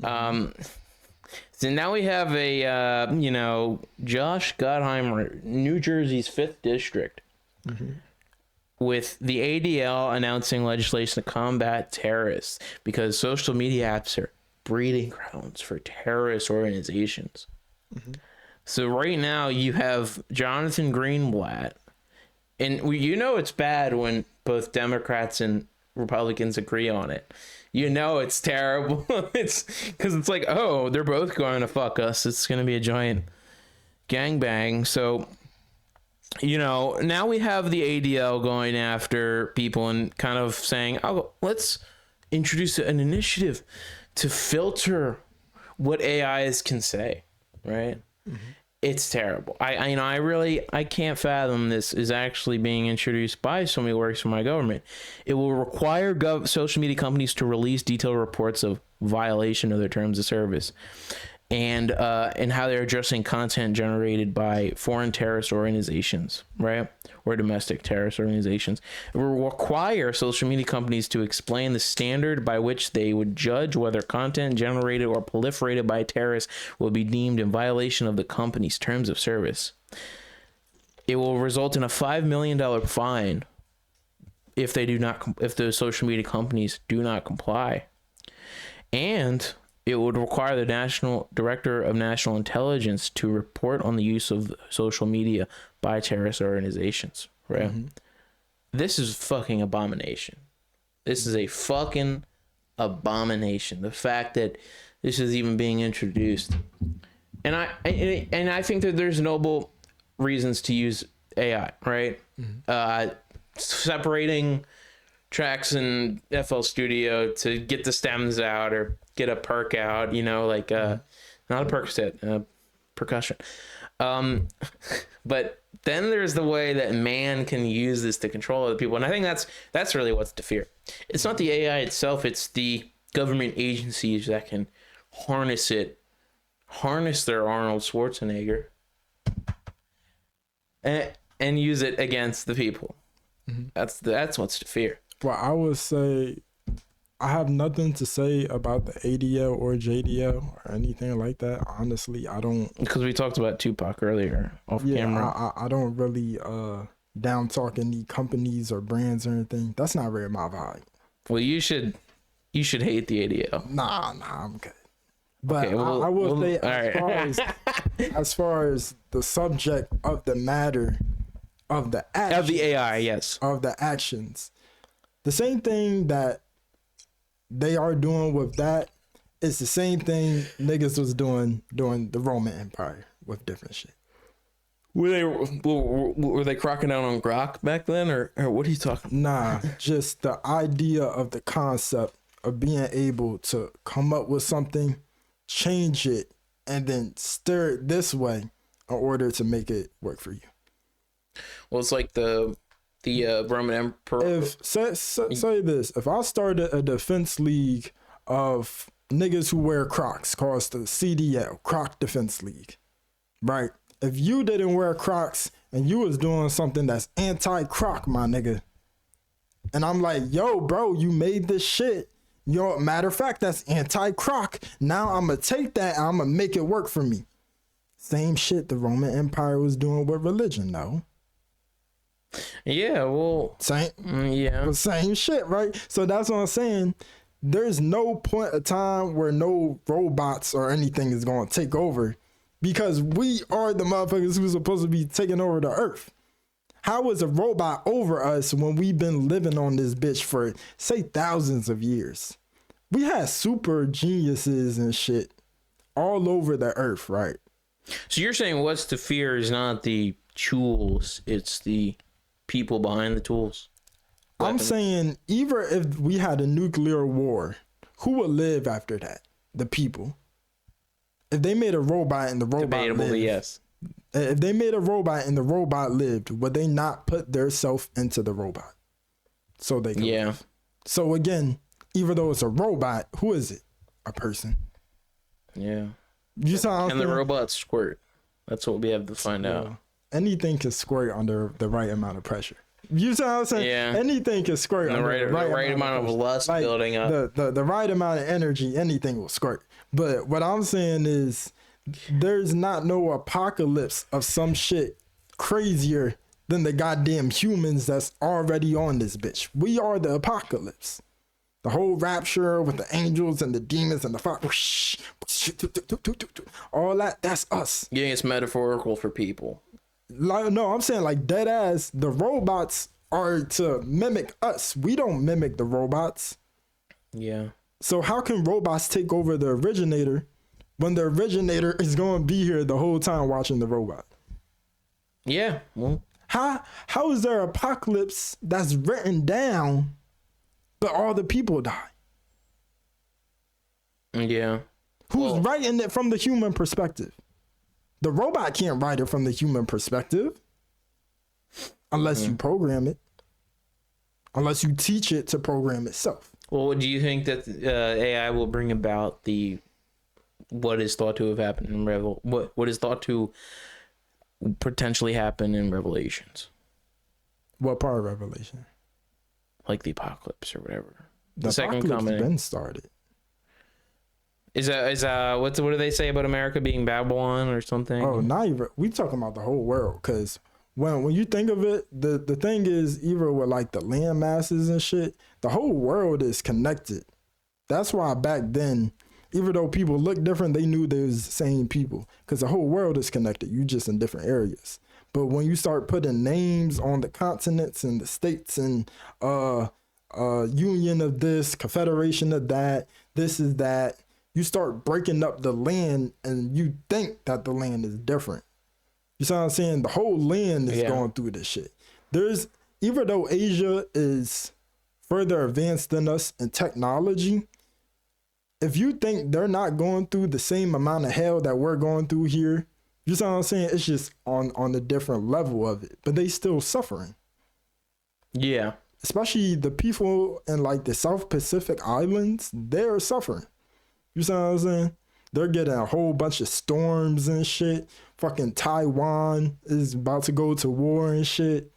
So now we have a, Josh Gottheimer, New Jersey's 5th district, with the ADL announcing legislation to combat terrorists because social media apps are breeding grounds for terrorist organizations. So right now you have Jonathan Greenblatt, and it's bad when both Democrats and Republicans agree on it. It's terrible. It's because it's like, oh, they're both going to fuck us. It's going to be a giant gangbang. So, now we have the ADL going after people and kind of saying, oh, let's introduce an initiative to filter what AIs can say, right? It's terrible. I can't fathom this is actually being introduced by somebody who works for my government. It will require social media companies to release detailed reports of violation of their terms of service and how they're addressing content generated by foreign terrorist organizations, right? Or domestic terrorist organizations. It will require social media companies to explain the standard by which they would judge whether content generated or proliferated by terrorists will be deemed in violation of the company's terms of service. It will result in a $5 million fine if those social media companies do not comply. And it would require the National Director of National Intelligence to report on the use of social media by terrorist organizations, right? This is fucking abomination. This is a fucking abomination. The fact that this is even being introduced. And I think that there's noble reasons to use AI, right? Separating tracks in FL Studio to get the stems out or get a perk out, not a Percocet, percussion. But then there's the way that man can use this to control other people. And I think that's really what's to fear. It's not the AI itself, it's the government agencies that can harness their Arnold Schwarzenegger and use it against the people. That's what's to fear. Well, I would say I have nothing to say about the ADL or JDL or anything like that. Honestly, I don't. Because we talked about Tupac earlier off camera. I don't really down talk any companies or brands or anything. That's not really my vibe. Well, you should hate the ADL. Nah, I'm good. But okay, I will say, as far as the subject of the matter of the actions, of the AI, yes, of the actions, the same thing that they are doing with that is the same thing niggas was doing during the Roman Empire with different shit. Were they crocking down on grok back then, or what are you talking? Nah, just the idea of the concept of being able to come up with something, change it, and then stir it this way in order to make it work for you. Well, it's like the Roman Emperor. If say this, if I started a defense league of niggas who wear Crocs, called the CDL, Croc Defense League, right? If you didn't wear Crocs and you was doing something that's anti-Croc, my nigga, and I'm like, yo, bro, you made this shit. Yo, matter of fact, that's anti-Croc. Now I'm gonna take that and I'm gonna make it work for me. Same shit the Roman Empire was doing with religion, though. Yeah, well, same shit, right? So that's what I'm saying. There's no point of time where no robots or anything is going to take over because we are the motherfuckers who's supposed to be taking over the earth. How is a robot over us when we've been living on this bitch for, say, thousands of years? We had super geniuses and shit all over the earth, right? So you're saying what's to fear is not the tools, it's the people behind the tools? I'm saying even if we had a nuclear war, who would live after that? The people. If they made a robot and the robot lived, yes. If they made a robot and the robot lived, would they not put their self into the robot so they can live? So again, even though it's a robot, who is it? A person. Yeah. You saw and the robots squirt. That's what we have to find out. Anything can squirt under the right amount of pressure. You know what I'm saying? Yeah. Anything can squirt. The right amount of lust building up. The right amount of energy, anything will squirt. But what I'm saying is, there's not no apocalypse of some shit crazier than the goddamn humans that's already on this bitch. We are the apocalypse. The whole rapture with the angels and the demons and the fire, all that's us. You think it's metaphorical for people? Like, no, I'm saying like dead ass. The robots are to mimic us. We don't mimic the robots. Yeah. So how can robots take over the originator when the originator is going to be here the whole time watching the robot? Yeah. Well, how is there apocalypse that's written down, but all the people die? Yeah. Who's writing it from the human perspective? The robot can't write it from the human perspective unless you program it, unless you teach it to program itself. Well, do you think that AI will bring about what is thought to have happened in what is thought to potentially happen in Revelations? What part of Revelation? Like the apocalypse or whatever. The second apocalypse been started. Is what do they say about America being Babylon or something? Oh, not even. We talking about the whole world, because when you think of it, the thing is, even with like the land masses and shit, the whole world is connected. That's why back then, even though people look different, they knew they was the same people, because the whole world is connected. You just in different areas. But when you start putting names on the continents and the states and union of this, confederation of that, this is that, you start breaking up the land and you think that the land is different. You see what I'm saying? The whole land is going through this shit. Even though Asia is further advanced than us in technology, if you think they're not going through the same amount of hell that we're going through here, you see what I'm saying? It's just on a different level of it, but they still suffering. Yeah. Especially the people in like the South Pacific Islands, they're suffering. You see what I'm saying? They're getting a whole bunch of storms and shit. Fucking Taiwan is about to go to war and shit.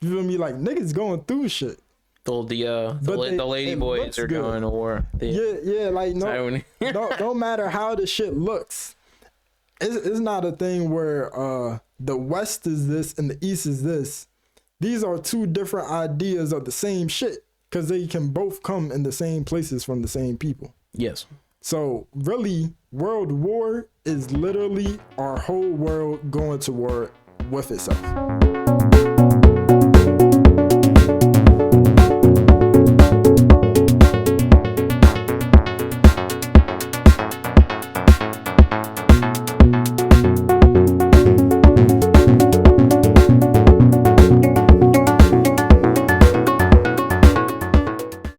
You feel me? Like, niggas going through shit. The lady boys are going to war. Like, no matter how the shit looks, it's not a thing where the West is this and the East is this. These are two different ideas of the same shit, because they can both come in the same places from the same people. Yes. So really, world war is literally our whole world going to war with itself.